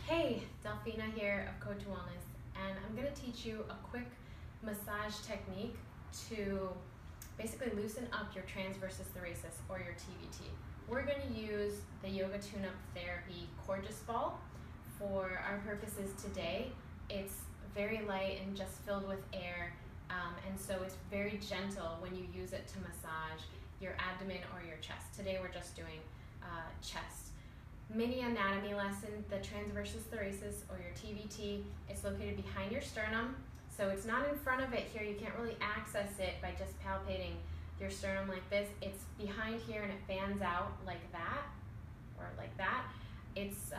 Hey, Delphina here of Code to Wellness, and I'm going to teach you a quick massage technique to basically loosen up your transversus thoracic or your TVT. We're going to use the Yoga Tune-Up Therapy Gorgeous Ball for our purposes today. It's very light and just filled with air, and so it's very gentle when you use it to massage your abdomen or your chest. Today we're just doing chest. Mini anatomy lesson, the transversus thoracic or your TVT, it's located behind your sternum. So it's not in front of it here. You can't really access it by just palpating your sternum like this. It's behind here and it fans out like that or like that. It's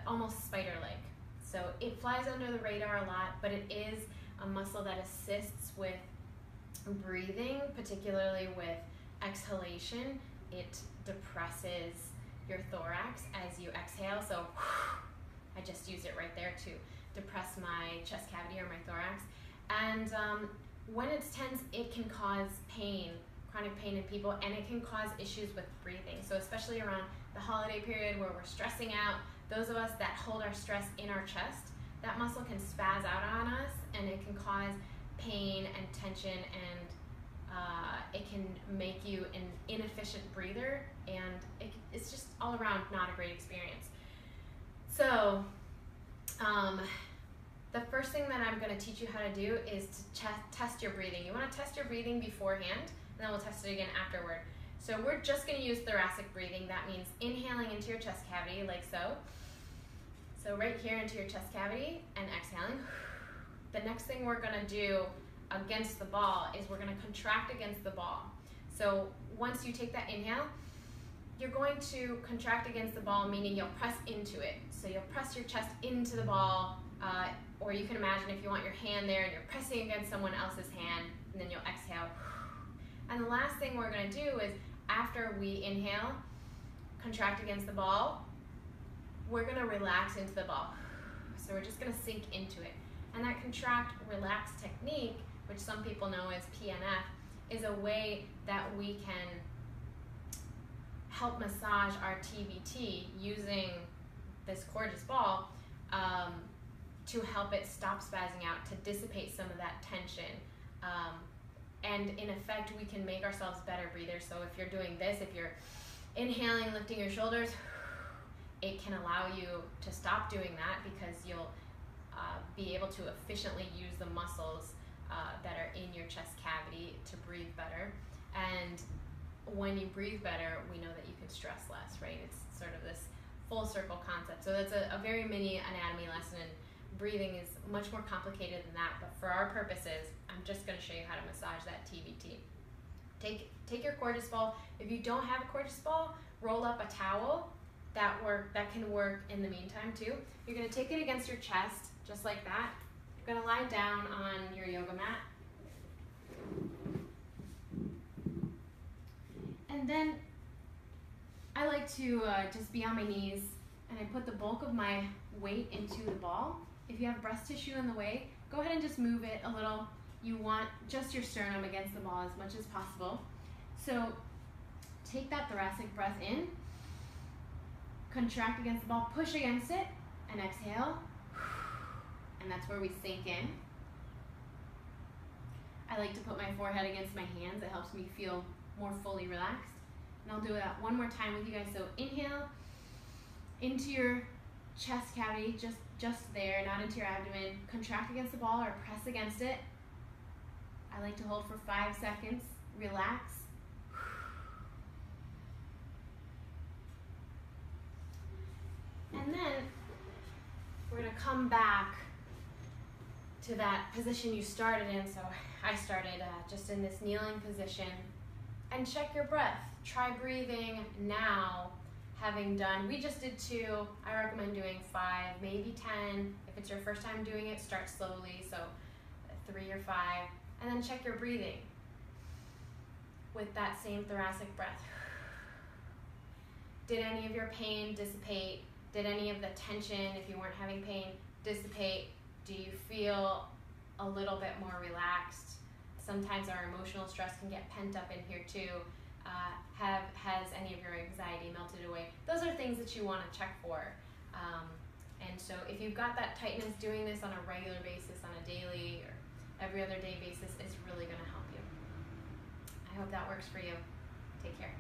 almost spider-like. So it flies under the radar a lot, but it is a muscle that assists with breathing, particularly with exhalation. It depresses your thorax as you exhale. So I just use it right there to depress my chest cavity or my thorax. And when it's tense, it can cause pain, chronic pain in people, and it can cause issues with breathing. So especially around the holiday period where we're stressing out, those of us that hold our stress in our chest, that muscle can spaz out on us and it can cause pain and tension, and it can make you an inefficient breather, and it's just all around not a great experience. So the first thing that I'm going to teach you how to do is to test your breathing. You want to test your breathing beforehand, and then we'll test it again afterward. So we're just going to use thoracic breathing. That means inhaling into your chest cavity like so. So right here into your chest cavity and exhaling. The next thing we're going to do against the ball is we're going to contract against the ball. So once you take that inhale, you're going to contract against the ball, meaning you'll press into it. So you'll press your chest into the ball, or you can imagine if you want your hand there and you're pressing against someone else's hand, and then you'll exhale. And the last thing we're going to do is after we inhale, contract against the ball, we're going to relax into the ball. So we're just going to sink into it. And that contract relax technique, which some people know as PNF, is a way that we can help massage our TVT using this gorgeous ball to help it stop spazzing out, to dissipate some of that tension. And in effect, we can make ourselves better breathers. So if you're doing this, if you're inhaling, lifting your shoulders, it can allow you to stop doing that because you'll be able to efficiently use the muscles that are in your chest cavity to breathe better. And when you breathe better, we know that you can stress less, right? It's sort of this full circle concept. So that's a very mini anatomy lesson, and breathing is much more complicated than that, but for our purposes, I'm just going to show you how to massage that TVT. Take your gorgeous ball. If you don't have a gorgeous ball, roll up a towel. That can work in the meantime too. You're going to take it against your chest, just like that. You're going to lie down on your yoga mat. And then I like to just be on my knees, and I put the bulk of my weight into the ball. If you have breast tissue in the way, go ahead and just move it a little. You want just your sternum against the ball as much as possible. So take that thoracic breath in, contract against the ball, push against it, and exhale. And that's where we sink in. I like to put my forehead against my hands. It helps me feel more fully relaxed. And I'll do that one more time with you guys. So inhale into your chest cavity, just there, not into your abdomen. Contract against the ball or press against it. I like to hold for 5 seconds. Relax. And then we're going to come back to that position you started in. So I started just in this kneeling position. And check your breath. Try breathing now, having done, we just did 2. I recommend doing 5, maybe 10. If it's your first time doing it, start slowly, so 3 or 5. And then check your breathing with that same thoracic breath. Did any of your pain dissipate? Did any of the tension, if you weren't having pain, dissipate? Do you feel a little bit more relaxed? Sometimes our emotional stress can get pent up in here too. Has any of your anxiety melted away? Those are things that you want to check for. And And so if you've got that tightness, doing this on a regular basis, on a daily or every other day basis is really going to help you. I hope that works for you. Take care.